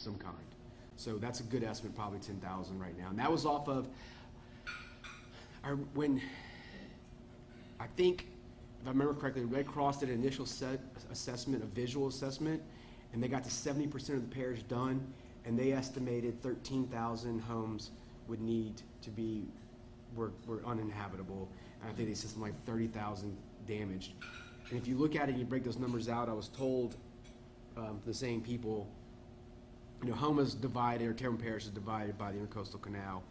some kind. So that's a good estimate, probably 10,000 right now. And that was off of when I think, if I remember correctly, Red Cross did an initial assessment, a visual assessment, and they got to 70% of the parish done, and they estimated 13,000 homes would need to be were uninhabitable, and I think they said something like 30,000 damaged. And if you look at it and you break those numbers out, I was told the same people, Homa is divided, or Terrebonne Parish is divided by the Intercoastal Canal.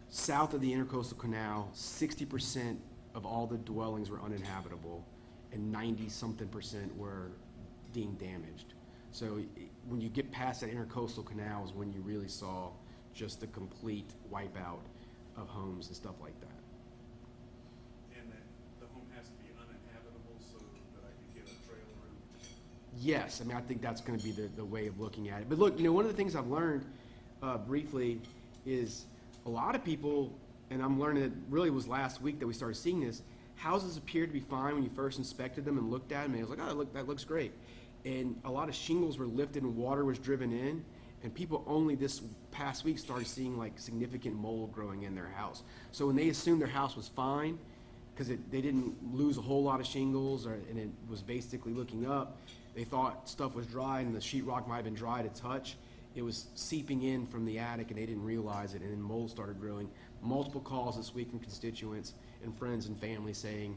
South of the Intercoastal Canal, 60% of all the dwellings were uninhabitable, and 90-something% were deemed damaged. So when you get past that Intercoastal Canal is when you really saw just the complete wipeout of homes and stuff like that. And that the home has to be uninhabitable so that I can get a trailer in? Yes, I mean, I think that's going to be the way of looking at it. But look, one of the things I've learned briefly is a lot of people, and I'm learning it really was last week that we started seeing this, houses appeared to be fine when you first inspected them and looked at them, and it was like, oh, look, that looks great. And a lot of shingles were lifted and water was driven in, and people only this past week started seeing like significant mold growing in their house. So when they assumed their house was fine, because they didn't lose a whole lot of shingles, and it was basically looking up, they thought stuff was dry and the sheetrock might have been dry to touch. It was seeping in from the attic and they didn't realize it, and then mold started growing. Multiple calls this week from constituents and friends and family saying,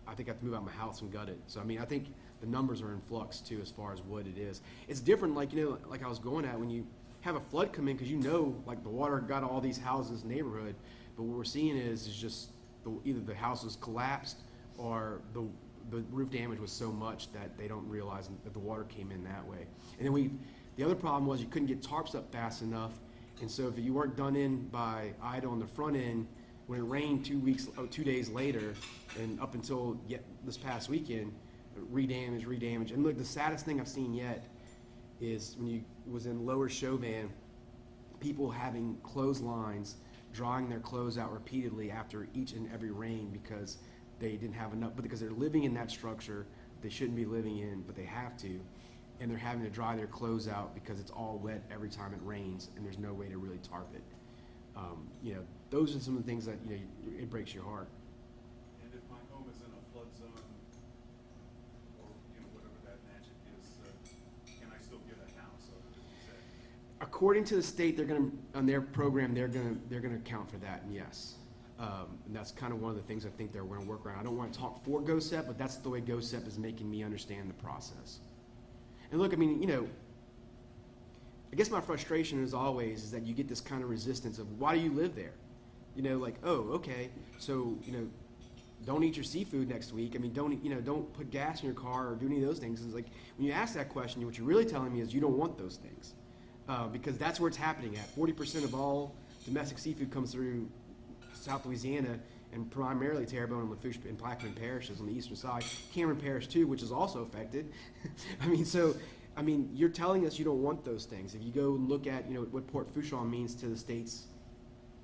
I think I have to move out of my house and gut it. So I mean, I think the numbers are in flux too as far as what it is. It's different, like like I was going at, when you have a flood come in, because like the water got all these houses in the neighborhood, but what we're seeing is just either the house was collapsed or the roof damage was so much that they don't realize that the water came in that way. And then the other problem was you couldn't get tarps up fast enough, and so if you weren't done in by IDA on the front end, when it rained 2 days later, and up until this past weekend, redamage. And look, the saddest thing I've seen yet is when you was in Lower Chauvin, people having clotheslines, drying their clothes out repeatedly after each and every rain because they didn't have enough, but because they're living in that structure they shouldn't be living in, but they have to, and they're having to dry their clothes out because it's all wet every time it rains, and there's no way to really tarp it. Those are some of the things that it breaks your heart. And if my home is in a flood zone, or whatever that magic is, can I still get a house? According to the state, they're going to, on their program, they're going to account for that, and yes. And that's kind of one of the things I think they're going to work around. I don't want to talk for GOSEP, but that's the way GOSEP is making me understand the process. And look, I mean, I guess my frustration is always is that you get this kind of resistance of, why do you live there? Like, oh, okay, so, don't eat your seafood next week. I mean, don't put gas in your car or do any of those things. It's like, when you ask that question, what you're really telling me is you don't want those things. Because that's where it's happening at. 40% of all domestic seafood comes through South Louisiana, and primarily Terrebonne and Lafourche and Plaquemine parishes on the eastern side. Cameron Parish too, which is also affected. I mean, you're telling us you don't want those things. If you go and look at what Port Fourchon means to the states,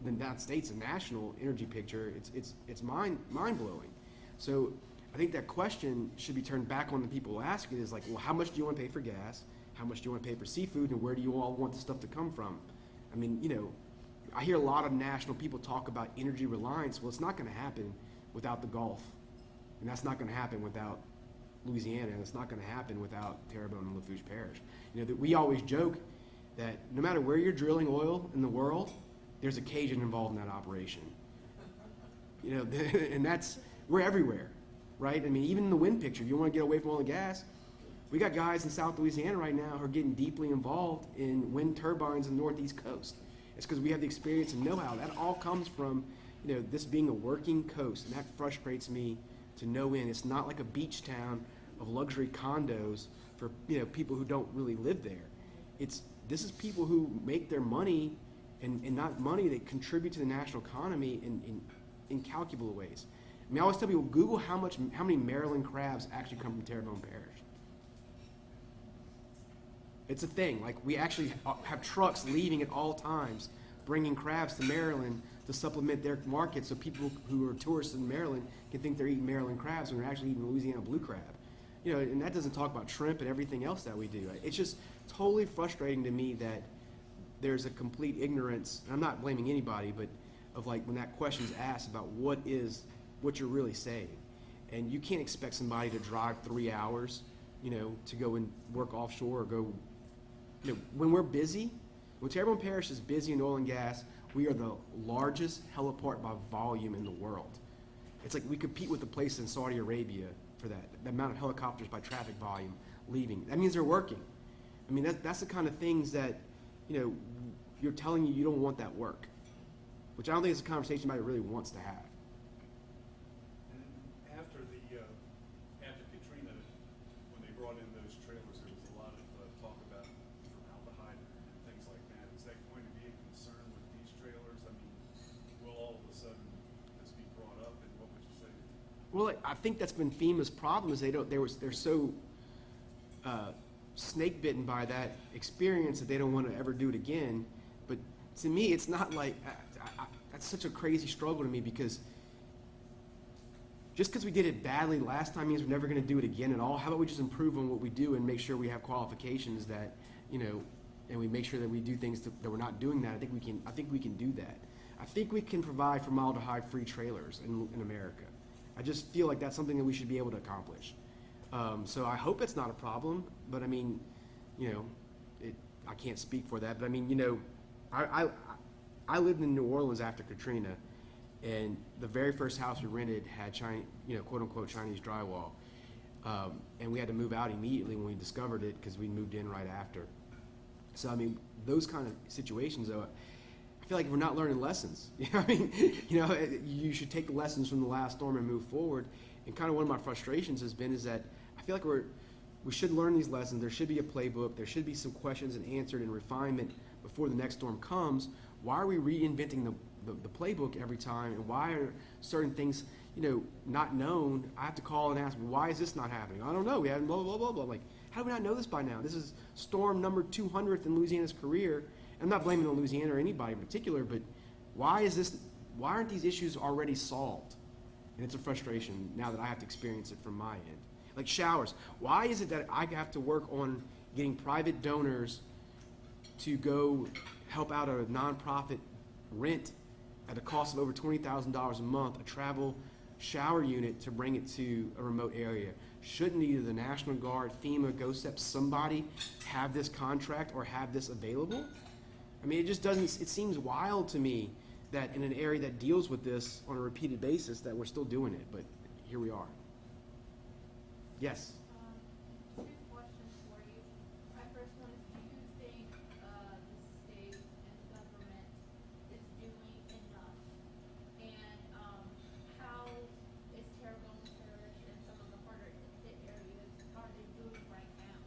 then that state's a national energy picture. It's mind blowing. So I think that question should be turned back on the people asking is like, well, how much do you want to pay for gas? How much do you want to pay for seafood, and where do you all want the stuff to come from? I mean, I hear a lot of national people talk about energy reliance. Well, it's not going to happen without the Gulf, and that's not going to happen without Louisiana, and it's not going to happen without Terrebonne and Lafourche Parish. That we always joke that no matter where you're drilling oil in the world, there's a Cajun involved in that operation. And we're everywhere, right? I mean, even in the wind picture, if you want to get away from oil and gas, we got guys in South Louisiana right now who are getting deeply involved in wind turbines on the Northeast coast. It's because we have the experience and know-how. That all comes from, this being a working coast, and that frustrates me to no end. It's not like a beach town of luxury condos for people who don't really live there. This is people who make their money, and not money, they contribute to the national economy in incalculable ways. I mean, I always tell people, Google how many Maryland crabs actually come from Terrebonne Parish. It's a thing. Like, we actually have trucks leaving at all times, bringing crabs to Maryland to supplement their market, so people who are tourists in Maryland can think they're eating Maryland crabs when they're actually eating Louisiana blue crab. And that doesn't talk about shrimp and everything else that we do. It's just totally frustrating to me that there's a complete ignorance, and I'm not blaming anybody, but of like when that question's asked about what you're really saying. And you can't expect somebody to drive 3 hours, to go and work offshore or go, when we're busy, when Terrebonne Parish is busy in oil and gas, we are the largest heliport by volume in the world. It's like we compete with the place in Saudi Arabia for that, the amount of helicopters by traffic volume leaving. That means they're working. I mean, that's the kind of things that, you're telling you don't want that work, which I don't think is a conversation anybody really wants to have. And after Katrina, when they brought in those trailers, there was a lot of talk about formaldehyde and things like that. Is that going to be a concern with these trailers? I mean, will all of a sudden this be brought up, and what would you say? Well, I think that's been FEMA's problem is they're so snake bitten by that experience that they don't want to ever do it again. But to me, it's not like that's such a crazy struggle to me, because just because we did it badly last time means we're never going to do it again at all. How about we just improve on what we do and make sure we have qualifications that, and we make sure that we do things that we're not doing that. I think we can do that. I think we can provide formaldehyde-free trailers in America. I just feel like that's something that we should be able to accomplish. So I hope it's not a problem, but I mean, I can't speak for that. But I mean, I lived in New Orleans after Katrina, and the very first house we rented had quote unquote Chinese drywall, and we had to move out immediately when we discovered it because we moved in right after. So I mean, those kind of situations, though, I feel like we're not learning lessons. I mean, you should take the lessons from the last storm and move forward. And kind of one of my frustrations has been is that I feel like we should learn these lessons. There should be a playbook. There should be some questions and answered and refinement before the next storm comes. Why are we reinventing the playbook every time? And why are certain things, not known? I have to call and ask, why is this not happening? I don't know. We haven't blah, blah, blah, blah. Like, how do we not know this by now? This is storm number 200th in Louisiana's career. I'm not blaming on Louisiana or anybody in particular, but why aren't these issues already solved? And it's a frustration now that I have to experience it from my end. Like showers. Why is it that I have to work on getting private donors to go help out a nonprofit rent at a cost of over $20,000 a month, a travel shower unit to bring it to a remote area? Shouldn't either the National Guard, FEMA, GOSEP, somebody have this contract or have this available? I mean, it seems wild to me that in an area that deals with this on a repeated basis that we're still doing it, but here we are. Yes? Two questions for you. My first one is, do you think the state and government is doing enough? And how is Terrebonne Parish and some of the harder hit areas, how are they doing right now?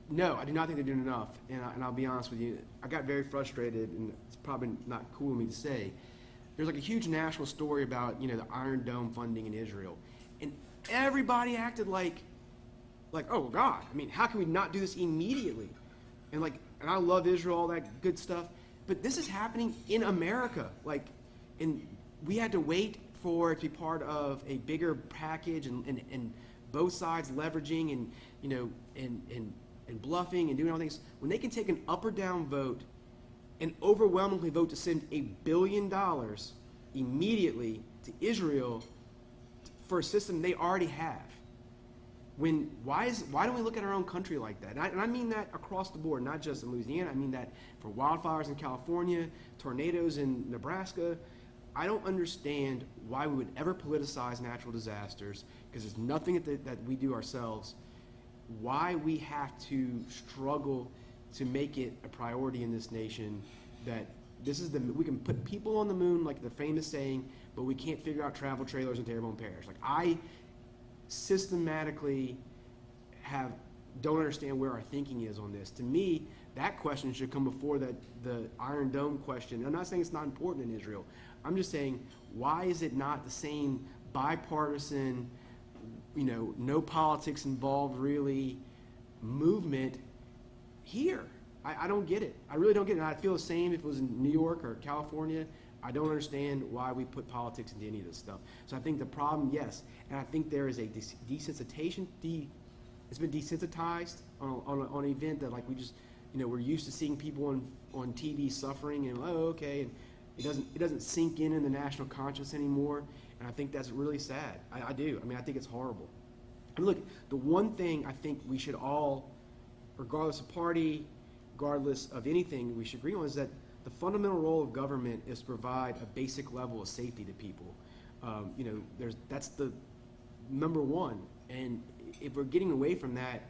No, I do not think they're doing enough, and I'll be honest with you. I got very frustrated, and it's probably not cool of me to say. There's like a huge national story about the Iron Dome funding in Israel, and everybody acted like oh God, I mean, how can we not do this immediately? And I love Israel, all that good stuff, but this is happening in America, and we had to wait for it to be part of a bigger package, and both sides leveraging and bluffing and doing all things, when they can take an up or down vote and overwhelmingly vote to send $1 billion immediately to Israel for a system they already have. Why don't we look at our own country like that? And I mean that across the board, not just in Louisiana. I mean that for wildfires in California, tornadoes in Nebraska. I don't understand why we would ever politicize natural disasters, because there's nothing that we do ourselves. Why we have to struggle to make it a priority in this nation that we can put people on the moon, like the famous saying, but we can't figure out travel trailers in Terrebonne Parish. Like, I systematically don't understand where our thinking is on this. To me, that question should come before the Iron Dome question. I'm not saying it's not important in Israel. I'm just saying, why is it not the same bipartisan, no politics involved really movement here? I don't get it. I really don't get it. And I'd feel the same if it was in New York or California. I don't understand why we put politics into any of this stuff. So I think the problem, yes, and I think there is a desensitization it's been desensitized on an event that like we just, we're used to seeing people on TV suffering and oh okay, and it doesn't sink in the national conscience anymore, and I think that's really sad. I do. I mean, I think it's horrible. And look, the one thing I think we should all, regardless of party, regardless of anything, we should agree on is that the fundamental role of government is to provide a basic level of safety to people. That's the number one, and if we're getting away from that,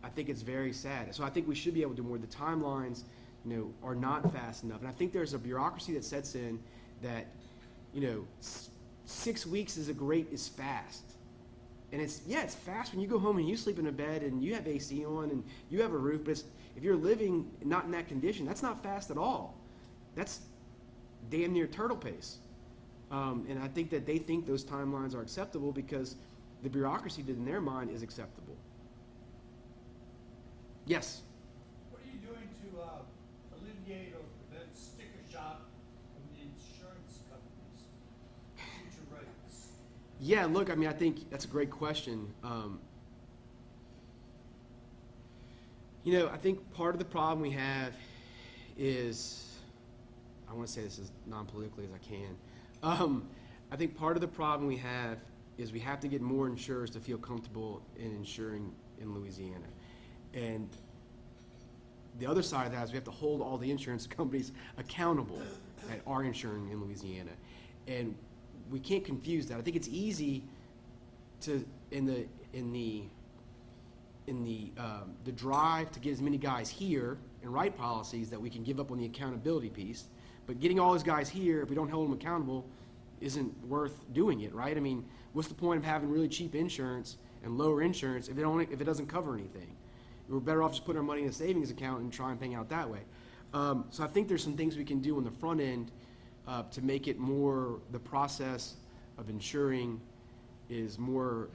I think it's very sad. So I think we should be able to do more. The timelines, are not fast enough, and I think there's a bureaucracy that sets in that, 6 weeks is fast, and it's fast when you go home and you sleep in a bed and you have AC on and you have a roof. But if you're living not in that condition, that's not fast at all. That's damn near turtle pace. And I think that they think those timelines are acceptable because the bureaucracy that in their mind is acceptable. Yes? What are you doing to alleviate or prevent sticker shock from the insurance companies' future rates? Yeah, look, I mean, I think that's a great question. I think part of the problem we have is, I want to say this as non-politically as I can. I think part of the problem we have is we have to get more insurers to feel comfortable in insuring in Louisiana. And the other side of that is we have to hold all the insurance companies accountable that are insuring in Louisiana. And we can't confuse that. I think it's easy to, in the drive to get as many guys here and write policies that we can give up on the accountability piece. But getting all those guys here, if we don't hold them accountable, isn't worth doing it, right? I mean, what's the point of having really cheap insurance and lower insurance if it doesn't cover anything? We're better off just putting our money in a savings account and trying things out that way. So I think there's some things we can do on the front end to make it more, the process of insuring is more,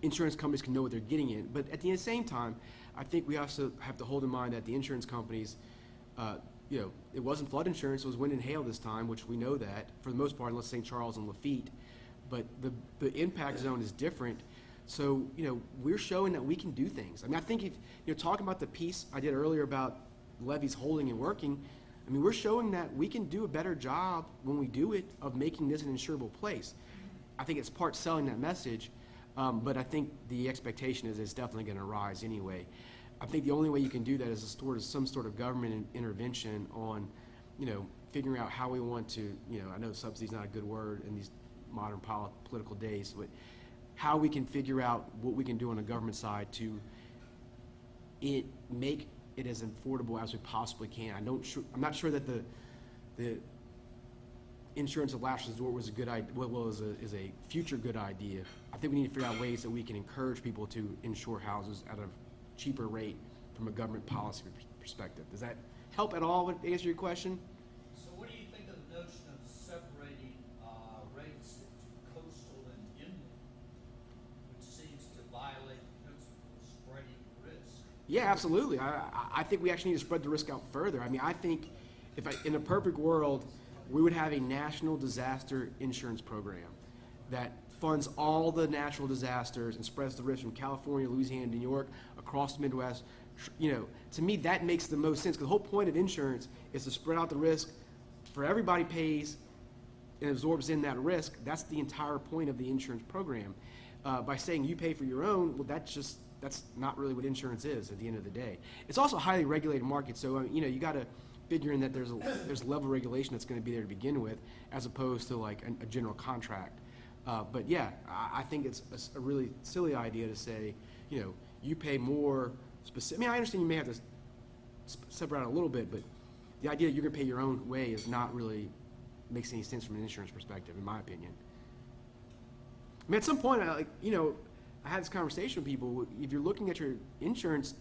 insurance companies can know what they're getting in. But at the same time, I think we also have to hold in mind that the insurance companies, it wasn't flood insurance, it was wind and hail this time, which we know that for the most part, unless St. Charles and Lafitte. But the impact zone is different. So, we're showing that we can do things. I mean, I think if, talking about the piece I did earlier about levees holding and working, I mean, we're showing that we can do a better job when we do it of making this an insurable place. I think it's part selling that message, but I think the expectation is it's definitely going to rise anyway. I think the only way you can do that is some sort of government intervention on, figuring out how we want to, I know subsidy is not a good word in these modern political days, but how we can figure out what we can do on the government side to make it as affordable as we possibly can. I'm not sure that the insurance of last resort was a good idea. Is a future good idea. I think we need to figure out ways that we can encourage people to insure houses at a cheaper rate from a government policy perspective. Does that help at all to answer your question? So what do you think of the notion of separating rates into coastal and inland, which seems to violate the principle of spreading risk? Yeah, absolutely. I think we actually need to spread the risk out further. I mean, I think in a perfect world, we would have a national disaster insurance program that funds all the natural disasters and spreads the risk from California, Louisiana, New York, across the Midwest. To me, that makes the most sense because the whole point of insurance is to spread out the risk for everybody pays and absorbs in that risk. That's the entire point of the insurance program. By saying you pay for your own, well, that's not really what insurance is at the end of the day. It's also a highly regulated market, so you got to figure in that there's a level of regulation that's going to be there to begin with, as opposed to like a general contract. But yeah, I think it's a really silly idea to say, you pay more specific. I mean, I understand you may have to separate out a little bit, but the idea that you're going to pay your own way is not really makes any sense from an insurance perspective, in my opinion. I mean, at some point, I had this conversation with people. If you're looking at your insurance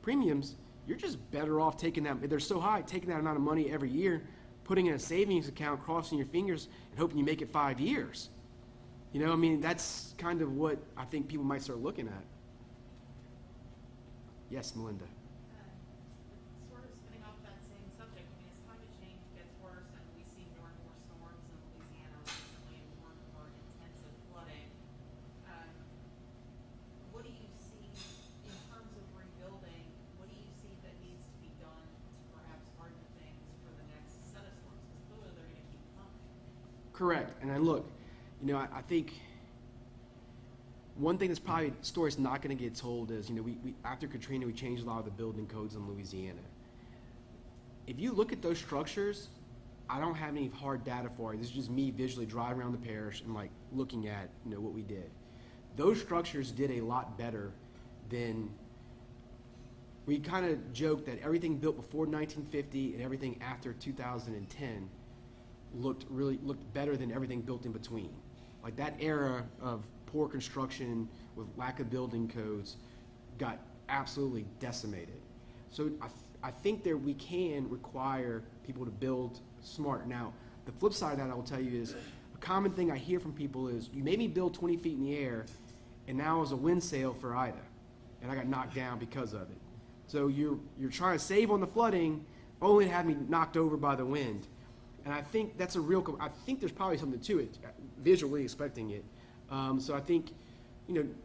premiums, you're just better off taking that. If they're so high, taking that amount of money every year, putting in a savings account, crossing your fingers, and hoping you make it 5 years. I mean, that's kind of what I think people might start looking at. Yes, Melinda. Sort of spinning off that same subject, I mean, as climate change gets worse and we see more and more storms in Louisiana recently and more and more intensive flooding, what Correct. And then look, I think one thing that's probably story's not going to get told is, we after Katrina, we changed a lot of the building codes in Louisiana. If you look at those structures, I don't have any hard data for it. This is just me visually driving around the parish and like looking at, what we did. Those structures did a lot better than, we kind of joked that everything built before 1950 and everything after 2010 looked better than everything built in between. Like that era of poor construction with lack of building codes got absolutely decimated. So I think that we can require people to build smart. Now, the flip side of that I will tell you is, a common thing I hear from people is, you made me build 20 feet in the air, and now it was a wind sail for Ida, and I got knocked down because of it. So you're trying to save on the flooding, only to have me knocked over by the wind. And I think that's I think there's probably something to it, visually expecting it. So I think,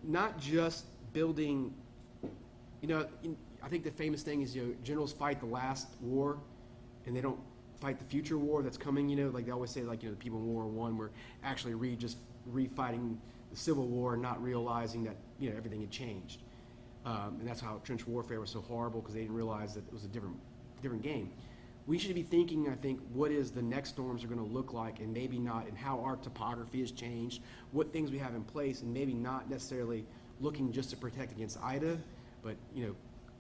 not just building, I think the famous thing is, generals fight the last war, and they don't fight the future war that's coming, like they always say, like, the people in World War I were actually just re-fighting the Civil War and not realizing that, everything had changed. And that's how trench warfare was so horrible, because they didn't realize that it was a different game. We should be thinking, I think, what is the next storms are going to look like, and maybe not, and how our topography has changed, what things we have in place, and maybe not necessarily looking just to protect against Ida, but,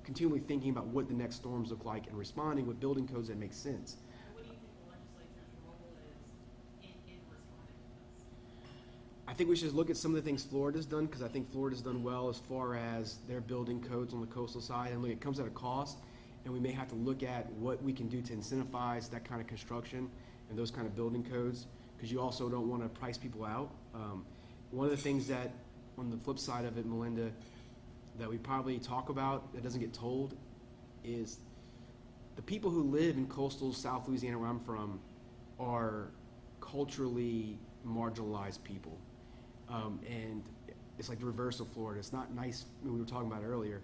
continually thinking about what the next storms look like and responding with building codes that make sense. What do you think the legislature's role is in responding to this? I think we should look at some of the things Florida's done, because I think Florida's done well as far as their building codes on the coastal side. And look, it comes at a cost, and we may have to look at what we can do to incentivize that kind of construction and those kind of building codes, because you also don't want to price people out. One of the things that, on the flip side of it, Melinda, that we probably talk about that doesn't get told is the people who live in coastal South Louisiana, where I'm from, are culturally marginalized people. And it's like the reverse of Florida. It's not nice, we were talking about it earlier.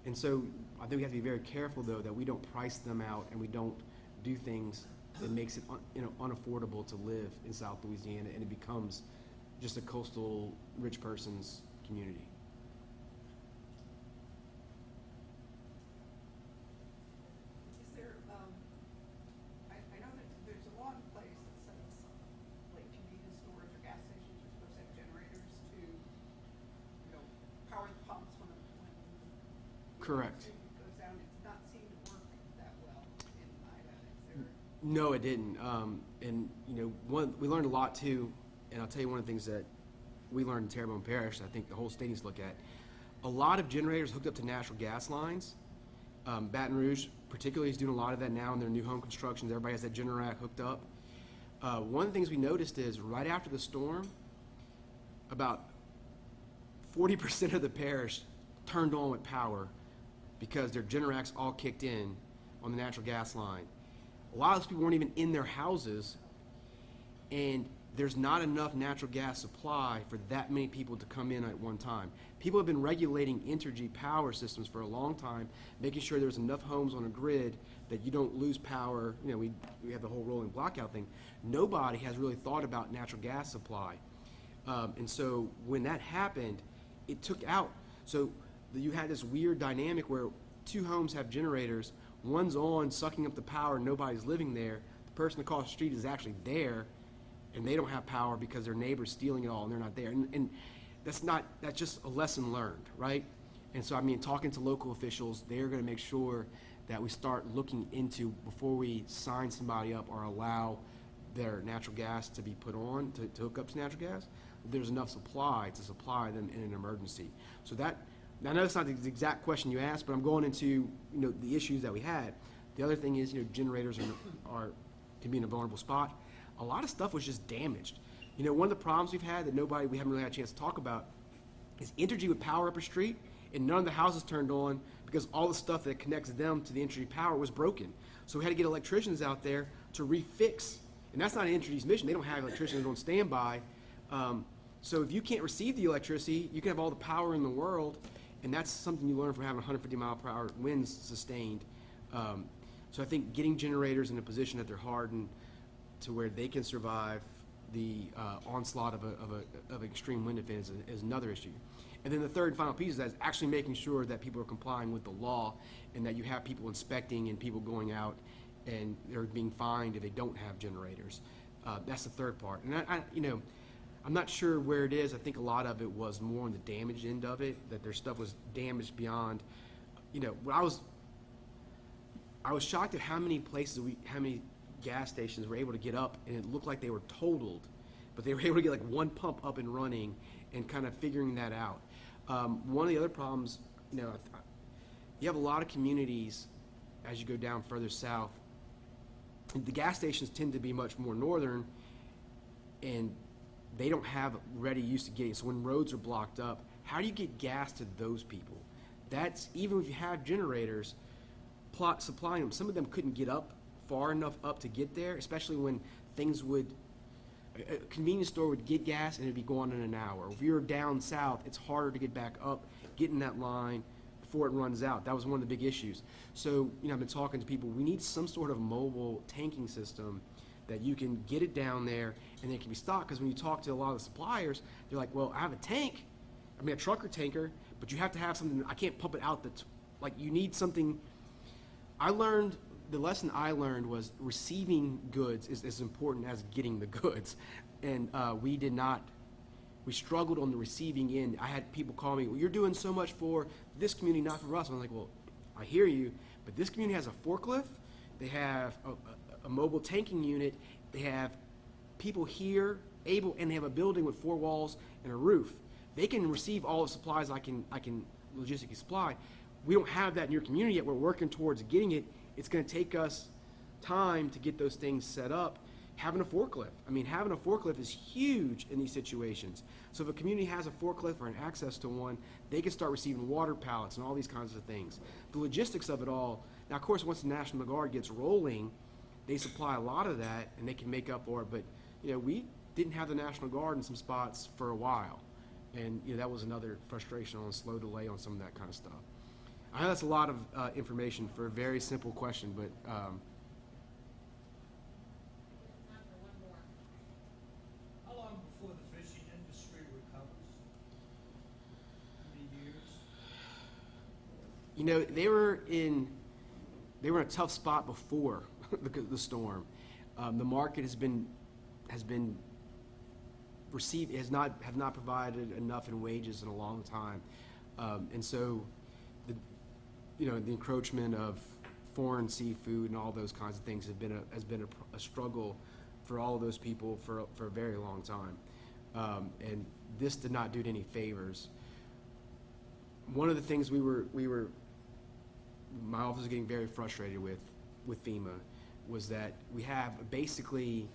And so I think we have to be very careful, though, that we don't price them out and we don't do things that makes it unaffordable to live in South Louisiana, and it becomes just a coastal rich person's community. Is there, I know that there's a law in place that says, like, convenience stores or gas stations are supposed to have generators to, power the pumps when Correct. it goes down. It's not seemed to work that well in Ida. Is there? No, it didn't. And we learned a lot too. And I'll tell you one of the things that we learned in Terrebonne Parish, I think the whole state needs to look at. A lot of generators hooked up to natural gas lines. Baton Rouge, particularly, is doing a lot of that now in their new home constructions. Everybody has that Generac hooked up. One of the things we noticed is, right after the storm, about 40% of the parish turned on with power because their Generacs all kicked in on the natural gas line. A lot of those people weren't even in their houses, and there's not enough natural gas supply for that many people to come in at one time. People have been regulating Entergy power systems for a long time, making sure there's enough homes on a grid that you don't lose power. We have the whole rolling blackout thing. Nobody has really thought about natural gas supply. And so when that happened, it took out. So you had this weird dynamic where two homes have generators. One's on, sucking up the power, nobody's living there. The person across the street is actually there, and they don't have power because their neighbor's stealing it all and they're not there. And that's just a lesson learned, right? And so, talking to local officials, they're going to make sure that we start looking into, before we sign somebody up or allow their natural gas to be put on, to hook up to natural gas, there's enough supply to supply them in an emergency. So that, I know that's not the exact question you asked, but I'm going into, the issues that we had. The other thing is, generators can be in a vulnerable spot. A lot of stuff was just damaged. One of the problems we've had that we haven't really had a chance to talk about is Entergy would power up a street, and none of the houses turned on because all the stuff that connects them to the Entergy power was broken. So we had to get electricians out there to refix. And that's not Entergy's mission. They don't have electricians on standby. So if you can't receive the electricity, you can have all the power in the world, and that's something you learn from having 150-mile-per-hour winds sustained. So I think getting generators in a position that they're hardened to where they can survive the onslaught of an extreme wind event is another issue. And then the third and final piece is that actually making sure that people are complying with the law and that you have people inspecting and people going out and they're being fined if they don't have generators. That's the third part. And I'm not sure where it is. I think a lot of it was more on the damage end of it, that their stuff was damaged beyond, when I was shocked at how many how many gas stations were able to get up and it looked like they were totaled, but they were able to get like one pump up and running and kind of figuring that out. One of the other problems, you have a lot of communities as you go down further south. The gas stations tend to be much more northern, and they don't have ready use to getting. So when roads are blocked up, how do you get gas to those people? That's even if you have generators, supplying them. Some of them couldn't get up far enough up to get there, especially when things would. A convenience store would get gas and it'd be gone in an hour. If you're down south, it's harder to get back up, get in that line before it runs out. That was one of the big issues. So, I've been talking to people. We need some sort of mobile tanking system that you can get it down there and it can be stocked. Because when you talk to a lot of the suppliers, they're like, well, I have a tank, a truck or tanker, but you have to have something. I can't pump it out. You need something. The lesson I learned was receiving goods is as important as getting the goods. And we struggled on the receiving end. I had people call me, well, you're doing so much for this community, not for us. I'm like, well, I hear you, but this community has a forklift. They have a mobile tanking unit. They have people here and they have a building with 4 walls and a roof. They can receive all the supplies I can logistically supply. We don't have that in your community yet. We're working towards getting it. It's going to take us time to get those things set up. Having a forklift. Having a forklift is huge in these situations. So if a community has a forklift or an access to one, they can start receiving water pallets and all these kinds of things. The logistics of it all. Now, of course, once the National Guard gets rolling, they supply a lot of that and they can make up for it. But, we didn't have the National Guard in some spots for a while. And, that was another frustration on a slow delay on some of that kind of stuff. I know that's a lot of information for a very simple question, but Time for one more. How long before the fishing industry recovers? How many years? they were in a tough spot before the storm. The market has not provided enough in wages in a long time, and so the encroachment of foreign seafood and all those kinds of things has been a struggle for all of those people for a very long time, and this did not do it any favors. One of the things my office was getting very frustrated with FEMA was that we have basically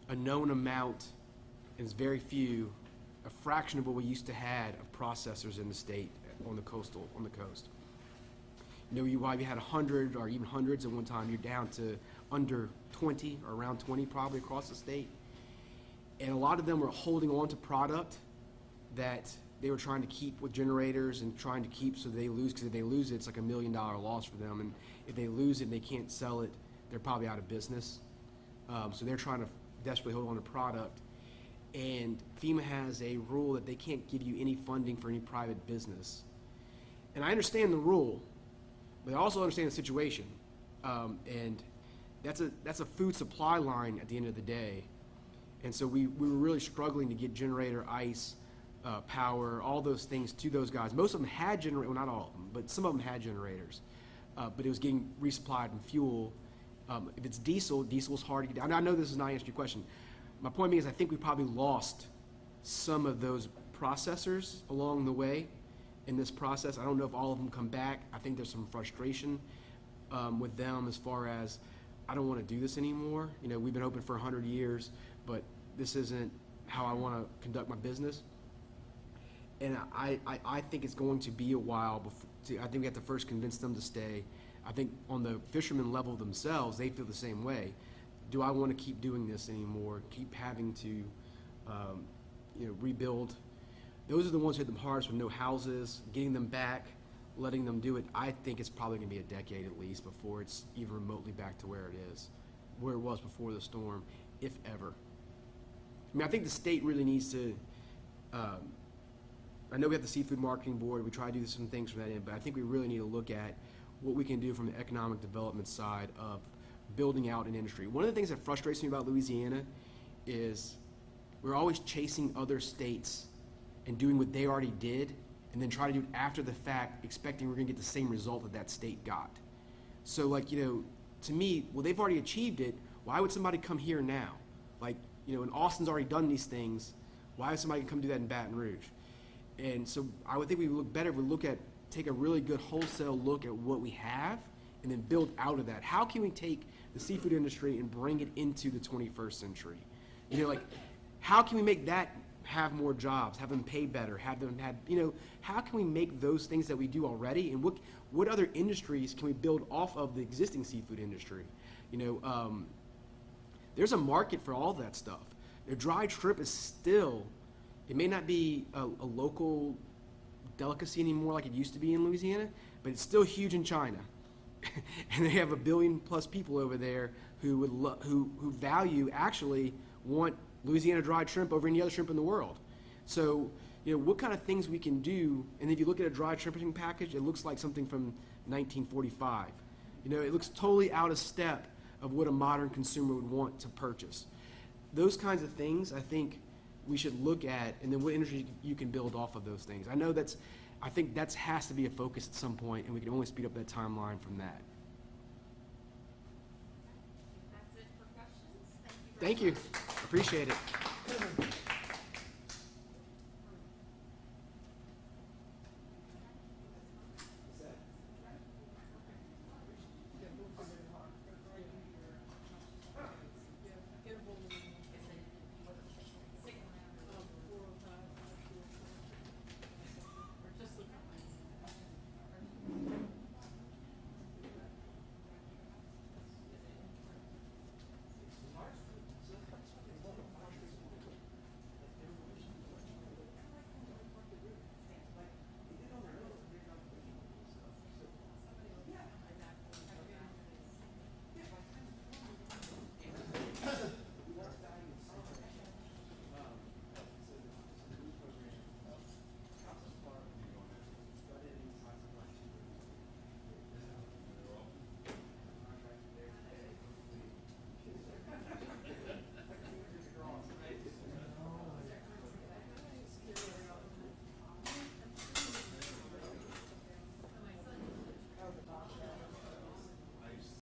a known amount, and it's very few, a fraction of what we used to had of processors in the state on the coast. While you had 100 or even hundreds at one time, you're down to under 20 or around 20 probably across the state. And a lot of them were holding on to product that they were trying to keep with generators and trying to keep so they lose, because if they lose it, it's like $1 million loss for them. And if they lose it and they can't sell it, they're probably out of business. So they're trying to desperately hold on to product. And FEMA has a rule that they can't give you any funding for any private business. And I understand the rule, but I also understand the situation. And that's a food supply line at the end of the day. And so we were really struggling to get generator, ice, power, all those things to those guys. Most of them had generators, well, not all of them, but some of them had generators. But it was getting resupplied in fuel. If it's diesel's hard to get. I know this is not answering your question. My point being is I think we probably lost some of those processors along the way in this process. I don't know if all of them come back. I think there's some frustration with them as far as, I don't want to do this anymore. We've been open for 100 years, but this isn't how I want to conduct my business. And I think it's going to be a while before. I think we have to first convince them to stay. I think on the fishermen level themselves, they feel the same way. Do I want to keep doing this anymore? Keep having to, rebuild? Those are the ones who hit them hardest with no houses. Getting them back, letting them do it. I think it's probably going to be a decade at least before it's even remotely back to where it was before the storm, if ever. I mean, I think the state really needs to, I know we have the Seafood Marketing Board, we try to do some things from that end, but I think we really need to look at what we can do from the economic development side of building out an industry. One of the things that frustrates me about Louisiana is we're always chasing other states and doing what they already did, and then try to do it after the fact, expecting we're gonna get the same result that that state got. So like, you know, to me, well, they've already achieved it, why would somebody come here now? Like, you know, and Austin's already done these things, why would somebody come do that in Baton Rouge? And so I would think we would look better if we take a really good wholesale look at what we have and then build out of that. How can we take the seafood industry and bring it into the 21st century? You know, like, how can we make that have more jobs, have them pay better, have them have, you know, how can we make those things that we do already, and what other industries can we build off of the existing seafood industry? You know, there's a market for all that stuff. The dried shrimp is still, it may not be a local delicacy anymore like it used to be in Louisiana, but it's still huge in China. And they have 1 billion plus people over there who would who value, actually want Louisiana dried shrimp over any other shrimp in the world. So, you know, what kind of things we can do, and if you look at a dried shrimping package, it looks like something from 1945. You know, it looks totally out of step of what a modern consumer would want to purchase. Those kinds of things, I think we should look at, and then what industry you can build off of those things. I think that has to be a focus at some point, and we can only speed up that timeline from that. That's it for questions. Thank Very you. much. Appreciate it.